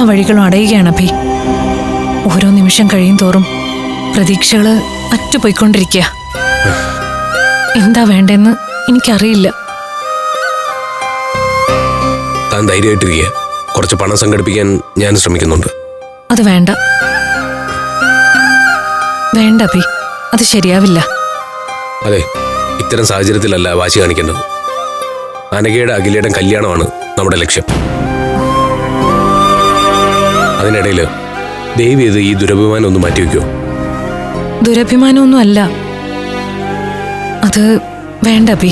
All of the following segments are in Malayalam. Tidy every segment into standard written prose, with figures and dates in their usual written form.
വഴികളും അടയുകയാണ് അഭി. ഓരോ നിമിഷം കഴിയും തോറും പ്രതീക്ഷകള് അറ്റുപോയിക്കൊണ്ടിരിക്കുക. എന്താ വേണ്ടെന്ന് എനിക്കറിയില്ല. താൻ ധൈര്യമായിട്ടിരിക്കുക. കുറച്ച് പണം സംഘടിപ്പിക്കാൻ ഞാൻ ശ്രമിക്കുന്നുണ്ട്. അത് വേണ്ട, വേണ്ട അഭി, അത് ശരിയാവില്ല. അതെ, ഇത്തരം സാഹചര്യത്തിലല്ല വാശി കാണിക്കേണ്ടത്. അനഘയുടെ അഖിലയുടെ കല്യാണമാണ് നമ്മുടെ ലക്ഷ്യം. അതിനിടയിൽ ദേവി ഇത് ഈ ദുരഭിമാനം ഒന്ന് മാറ്റിവെക്കുമോ? ദുരഭിമാനമൊന്നും അല്ല അത്. വേണ്ട അഭി.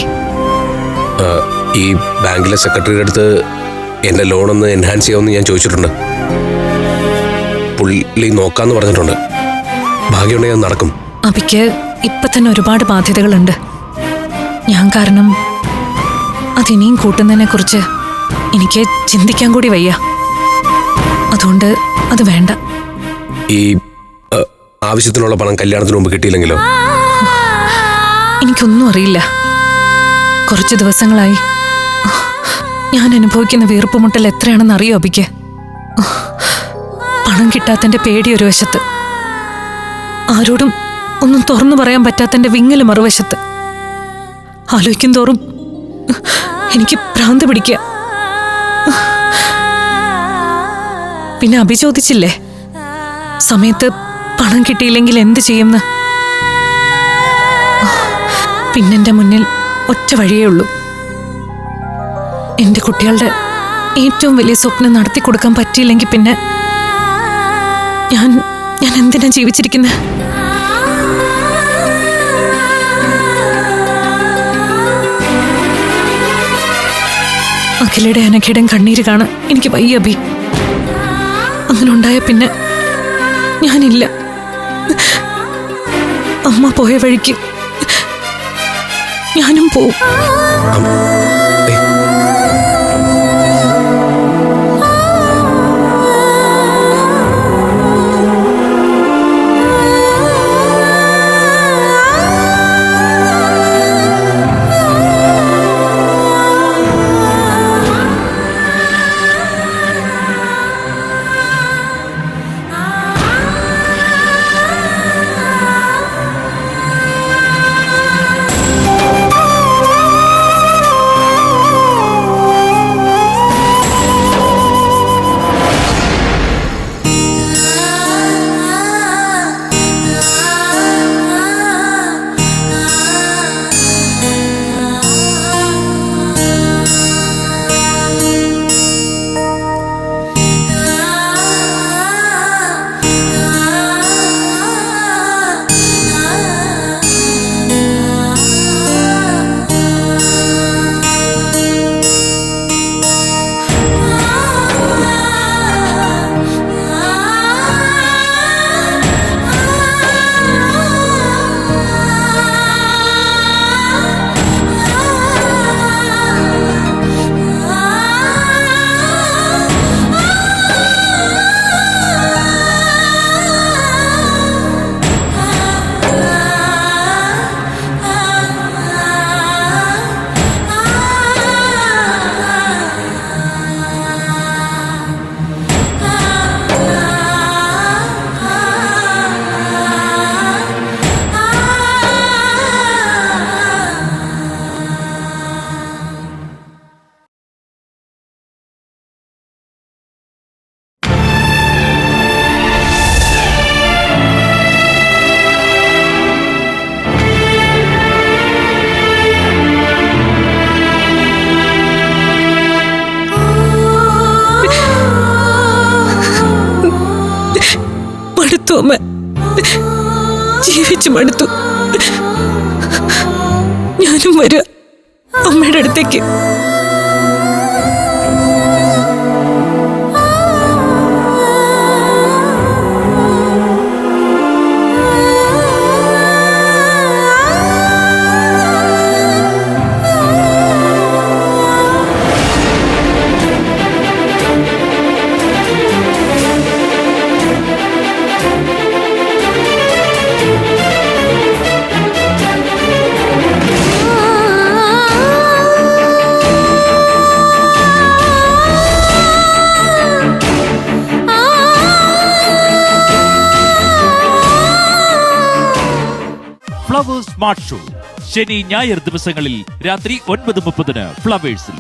ഈ ബാങ്കിലെ സെക്രട്ടറിയുടെ അടുത്ത് എന്റെ ലോണൊന്ന് എൻഹാൻസ് ചെയ്യാമെന്ന് ഞാൻ ചോദിച്ചിട്ടുണ്ട്. പുള്ളി നോക്കാന്ന് പറഞ്ഞിട്ടുണ്ട്. ഭാഗ്യമുണ്ടെങ്കിൽ അത് നടക്കും. അഭിക്ക് ഇപ്പൊ തന്നെ ഒരുപാട് ബാധ്യതകളുണ്ട്. ഞാൻ കാരണം അതിനിയും കൂട്ടുന്നതിനെ കുറിച്ച് എനിക്ക് ചിന്തിക്കാൻ കൂടി വയ്യ. അതുകൊണ്ട് അത് വേണ്ട. ഈ ആവശ്യത്തിനുള്ള പണം കല്യാണത്തിന് മുമ്പ് കിട്ടിയില്ലെങ്കിലോ? എനിക്കൊന്നും അറിയില്ല. കുറച്ച് ദിവസങ്ങളായി ഞാൻ അനുഭവിക്കുന്ന വീർപ്പുമുട്ടൽ എത്രയാണെന്ന് അറിയോ അഭിക്ക്? പണം കിട്ടാത്തന്റെ പേടി ഒരു വശത്ത്, ആരോടും ഒന്നും തുറന്നു പറയാൻ പറ്റാത്തന്റെ വിങ്ങല് മറുവശത്ത്. ആലോചിക്കും തോറും എനിക്ക് ഭ്രാന്ത് പിടിക്കുക. പിന്നെ അഭി ചോദിച്ചില്ലേ സമയത്ത് പണം കിട്ടിയില്ലെങ്കിൽ എന്ത് ചെയ്യുമെന്ന്? പിന്നെന്റെ മുന്നിൽ ഒറ്റ വഴിയേ ഉള്ളൂ. എന്റെ കുട്ടികളുടെ ഏറ്റവും വലിയ സ്വപ്നം നടത്തി കൊടുക്കാൻ പറ്റിയില്ലെങ്കിൽ പിന്നെ ഞാൻ എന്തിനാ ജീവിച്ചിരിക്കുന്നത്? അഖിലയുടെ അനഘയുടെയും കണ്ണീര് കാണാൻ എനിക്ക് വയ്യ അഭി. അങ്ങനെ ഉണ്ടായ പിന്നെ ഞാനില്ല. അമ്മ പോയ വഴിക്ക് ഞാനും പോവും. അമ്മ ജീവിച്ചു മടുത്തു. ഞാനും വരിക അമ്മയുടെ അടുത്തേക്ക്. ഫ്ലവേഴ്സ് സ്മാർട്ട് ഷോ ശനി ഞായർ ദിവസങ്ങളിൽ രാത്രി 9:30 ഫ്ലവേഴ്സിൽ.